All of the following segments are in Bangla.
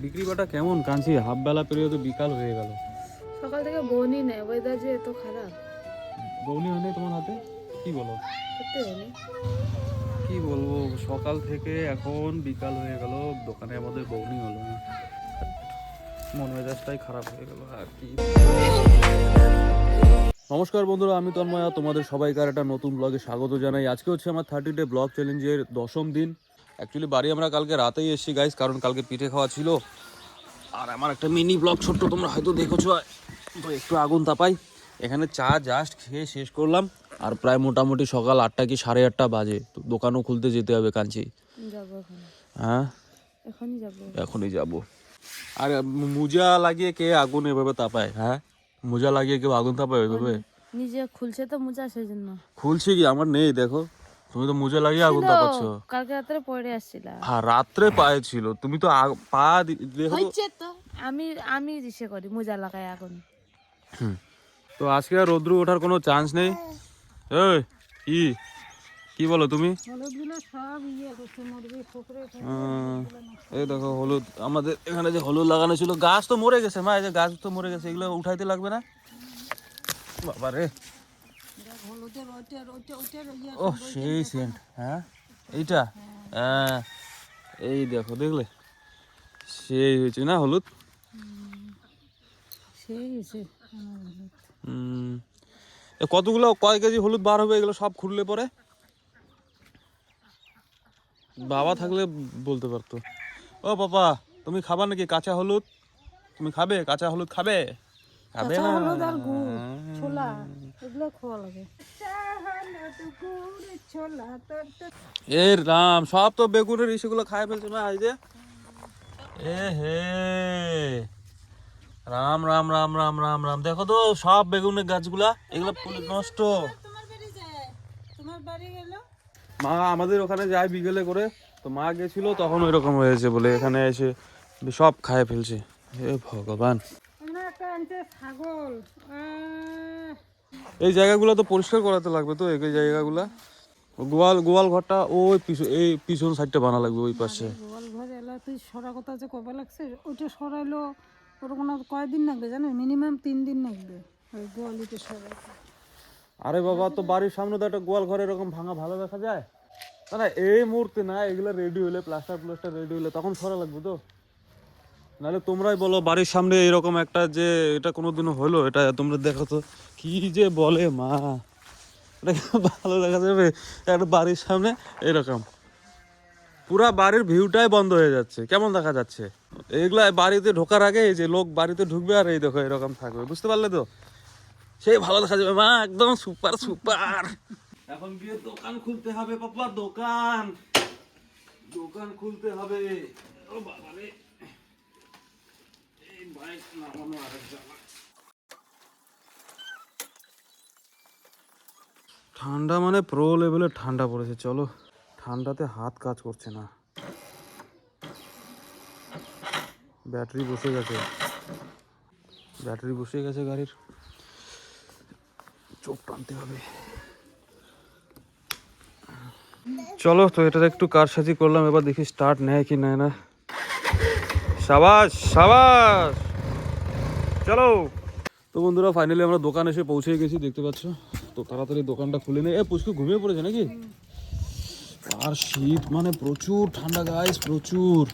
বিক্রি বাটা কেমন কাঁচি? হাফ বেলা পেরিয়ে তো বিকাল হয়ে গেল। সকাল থেকে বউনি নেই, ওয়েদার যে এত খারাপ। বউনি হয়নি তোমার হাতে? কি বলো? সত্যি হয়নি। কি বলবো, সকাল থেকে এখন বিকাল হয়ে গেল, দোকানে আমাদের বউনি হলো না। মন মেজাজটাই খারাপ হয়ে গেল আর কি। নমস্কার বন্ধুরা, আমি তন্ময়, তোমাদের সবাইকার একটা নতুন ব্লগে স্বাগত জানাই। আজকে হচ্ছে আমার 30 ডে ব্লগ চ্যালেঞ্জের 10ম দিন। অ্যাকচুয়ালি বাড়ি আমরা কালকে রাতেই এসেছি গাইস, কারণ কালকে পিঠে খাওয়া ছিল। আর আমার একটা মিনি ব্লগ ছোট্ট তোমরা হয়তো দেখেছো, তো একটু আগুন তাপাই। এখানে চা জাস্ট খেয়ে শেষ করলাম। আর প্রায় মোটামুটি সকাল 8টা কি 8:30 বাজে, তো দোকানও খুলতে যেতে হবে কাঞ্চি। যাবো এখন। হ্যাঁ এখনই যাবো। এখনই যাব। আর মোজা লাগিয়ে কে আগুন এভাবে তাপায়? হ্যাঁ, মোজা লাগিয়ে কেউ আগুন তাপায় ওইভাবে? নিজে খুলছে তো মোজা, সেই জন্য। খুলছি কি? আমার নেই, দেখো। তুমি তো মোজা লাগিয়ে আগুন তাপাচ্ছ। কালকে রাত্রে পরে আসছিলাম। হ্যাঁ, রাত্রে পায়ে ছিল, তুমি তো পা দেখো তো আমি আমি ইসে করি মোজা লাগাই আগুন। তো আজকে আর রোদ্রু ওঠার কোনো চান্স নেই। এই কি কি বলো তুমি? এই দেখো হলুদ, আমাদের এখানে যে হলুদ লাগানো ছিল, গাছ তো মরে গেছে মা, এই যে গাছ তো মরে গেছে, এগুলো উঠাইতে লাগবে না? বাবা রে, ও সেই সেন্ট। হ্যাঁ এইটা, হ্যাঁ এই দেখো, দেখলে সেই হয়েছে না হলুদ। কতগুলো, কয় কেজি হলুদ বার হবে এগুলো সব খুললে পরে? বাবা থাকলে বলতে পারতো। ও বাবা, তুমি খাবা নাকি কাঁচা হলুদ? তুমি খাবে কাঁচা হলুদ? খাবে খাবে না? এর রাম, সব তো বেগুনের ইসেগুলো খায় ফেলছে না। এই যে এ হে, রাম রাম রাম রাম রাম রাম, দেখো তো সব বেগুনের গাছগুলা, এগুলো নষ্ট। মা আমাদের ওখানে যায় বিকেলে করে, তো মা গেছিল তখন ওই রকম হয়েছে বলে এখানে এসে সব খায় ফেলছে। হে ভগবান, এই জায়গাগুলো তো পরিষ্কার করাতে লাগবে তো, এই জায়গাগুলা। গোয়াল ঘরটা ওই এই পিছন সাইডটা বানা লাগবে, ওই পাশে। গোয়াল ঘর এলা তুই সরা কথা যে কবে লাগছে, ওইটা সরাইলো ওরকম কয়দিন লাগবে জানো? মিনিমাম 3 দিন লাগবে ওই গোয়ালিতে সরাইতে। আরে বাবা, তো বাড়ির সামনে তো একটা গোয়াল ঘর এরকম ভাঙা ভালো দেখা যায় না? এই মুহূর্তে না, এগুলো রেডি হলে, প্লাস্টার রেডি হলে তখন সরা লাগবে তো। নাহলে তোমরাই বলো, বাড়ির সামনে এরকম একটা যে এটা কোনোদিনও হলো? এটা তোমরা দেখো তো, কি যে বলে মা, এটা ভালো দেখা যাবে? একটা বাড়ির সামনে এরকম পুরা বাড়ির ভিউটাই বন্ধ হয়ে যাচ্ছে, কেমন দেখা যাচ্ছে? এগুলা বাড়িতে ঢোকার আগে এই যে লোক বাড়িতে ঢুকবে আর এই দেখো এরকম থাকবে, বুঝতে পারলে তো? সেই ভালো দেখা যাবে মা, একদম সুপার সুপার। এখন গিয়ে দোকান খুলতে হবে পাপা, দোকান খুলতে হবে। ও বাবা রে, এই বাইক নামানো আরেক জ্বালা। ঠান্ডা মানে প্রো লেভেলের ঠান্ডা পড়েছে। চলো, ঠান্ডাতে হাত কাজ করছে না। ব্যাটারি বসে গেছে গাড়ির, চোখ টানতে হবে। চলো, তো এটা একটু কারসাজি করলাম, এবার দেখি স্টার্ট নেয় কি নেয় না। সাবাস সাবাস, চলো। তো বন্ধুরা, ফাইনালি আমরা দোকান এসে পৌঁছে গেছি, দেখতে পাচ্ছ। তো তাড়াতাড়ি দোকানটা খুলে নেই। পুষ্কু ঘুমিয়ে পড়েছে নাকি? আর শীত মানে প্রচুর ঠান্ডা গাইস, প্রচুর।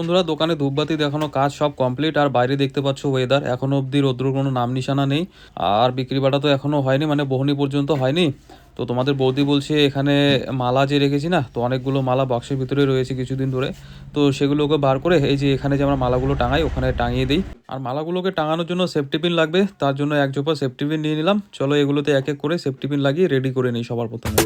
বন্ধুরা দোকানে ধূপবাতি দেখানো কাজ সব কমপ্লিট, আর বাইরে দেখতে পাচ্ছ ওয়েদার, এখনো অবধি রোদ্রুর কোনো নাম নিশানা নেই, আর বিক্রি বাটা তো এখনো হয়নি, মানে বহনি পর্যন্ত হয়নি। তো তোমাদের বৌদি বলছে এখানে মালা যে রেখেছি না, তো অনেকগুলো মালা বক্সের ভিতরে রয়েছে কিছুদিন ধরে, তো সেগুলোকে বার করে এই যে এখানে যে আমরা মালাগুলো টাঙাই ওখানে টাঙিয়ে দিই। আর মালাগুলোকে টাঙানোর জন্য সেফটি পিন লাগবে, তার জন্য এক জোপা সেফটি পিন নিয়ে নিলাম। চলো এগুলোতে এক এক করে সেফটি পিন লাগিয়ে রেডি করে নিই সবার প্রথমে।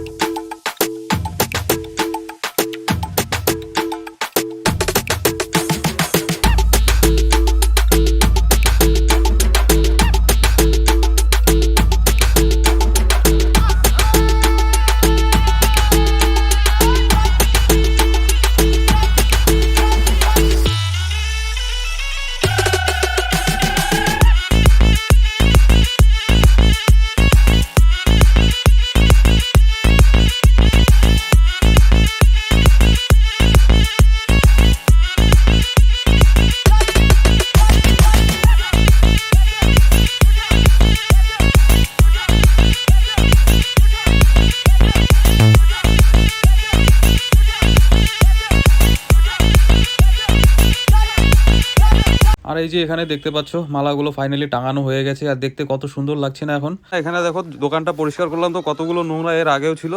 আর এই যে এখানে দেখতে পাচ্ছ মালাগুলো ফাইনালি টাঙানো হয়ে গেছে, আর দেখতে কত সুন্দর লাগছে না এখন। এখানে দেখো দোকানটা পরিষ্কার করলাম, তো কতগুলো নোংরা এর আগেও ছিল,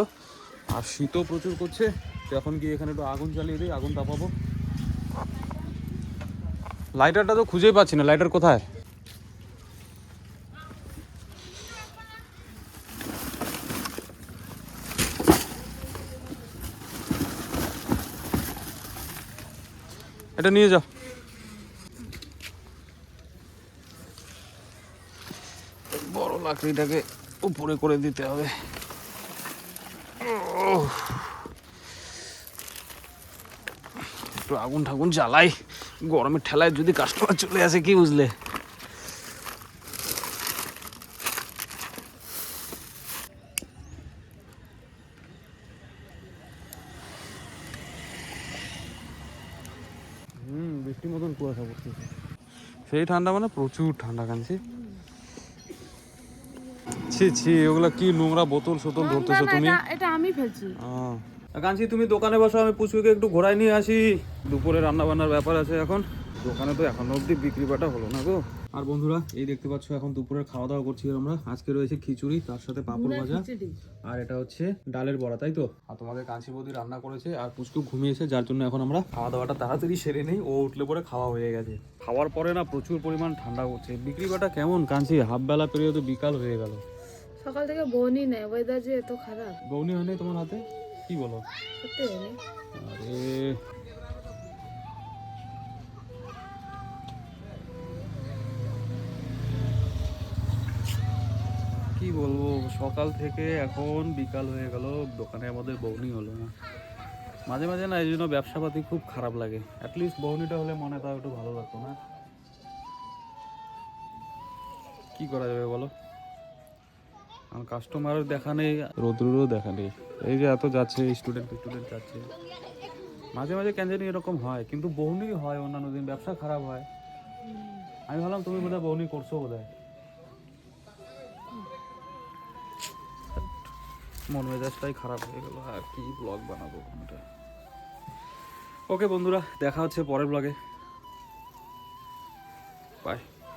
আর শীতও প্রচুর করছে। তো এখন গিয়ে এখানে একটু আগুন জ্বালিয়ে দিই, আগুন তাপাবো। লাইটারটা তো খুঁজেই পাচ্ছি না, লাইটার কোথায়? এটা নিয়ে যাও। বড় লাকড়িটাকে উপরে করে দিতে হবে। একটু আগুন ঠাগুন জ্বালাই, গরমের ঠেলায় যদি কাস্টমার চলে আসে কি বুঝলে। বৃষ্টির মতন কুয়াশা পড়তেছে, সেই ঠান্ডা মানে প্রচুর ঠান্ডা কানছি। ছি ছি, ওগুলা কি নোংরা বোতল সোতল ধরতেছো তুমি? এটা আমি ফেলছি। কাঞ্চি তুমি দোকানে বসো, আমি পুচকুকে একটু ঘোরাই নিয়ে আসি, দুপুরে রান্না বান্নার ব্যাপার আছে এখন। দোকানে তো এখনো অবধি বিক্রি বাটা হলো না গো। আর বন্ধুরা এই দেখতে পাচ্ছ এখন দুপুরের খাওয়া দাওয়া করছি আমরা। আজকে রয়েছে খিচুড়ি, তার সাথে পাঁপড় ভাজা, আর এটা হচ্ছে ডালের বড়া, তাই তো। আর তোমাদের কাঞ্চি বৌদি রান্না করেছে, আর পুচকু ঘুমিয়েছে, যার জন্য এখন আমরা খাওয়া দাওয়াটা তাড়াতাড়ি সেরে নেই। ও উঠলে পরে খাওয়া হয়ে গেছে। খাওয়ার পরে না প্রচুর পরিমাণ ঠান্ডা করছে। বিক্রি বাটা কেমন কাঞ্চি? হাফ বেলা পেরিয়ে তো বিকাল হয়ে গেল। সকাল থেকে বউনি নেই, ওয়েদার যে এত খারাপ। বউনি হয়নি তোমার হাতে? কি বলো? সত্যি হয়নি। আরে কি বলবো, সকাল থেকে এখন বিকাল হয়ে গেল, দোকানে আমাদের বউনি হলো না। মাঝে মাঝে না এই জন্য ব্যবসাপাতি খুব খারাপ লাগে। অ্যাটলিস্ট বউনিটা হলে মনে তাও একটু ভালো লাগতো না? কি করা যাবে বলো, কারণ কাস্টমারের দেখা নেই, রোদ্রুরও দেখা নেই। এই যে এত যাচ্ছে স্টুডেন্ট যাচ্ছে, মাঝে মাঝে কেন জানি এরকম হয়। কিন্তু বউনি হয় অন্যান্য দিন, ব্যবসা খারাপ হয়। আমি ভাবলাম তুমি বোধহয় বউনি করছো বোধহয়। মন মেজাজটাই খারাপ হয়ে গেল, আর কি ব্লগ বানাবো কোনটা। ওকে বন্ধুরা, দেখা হচ্ছে পরের ব্লগে, বাই।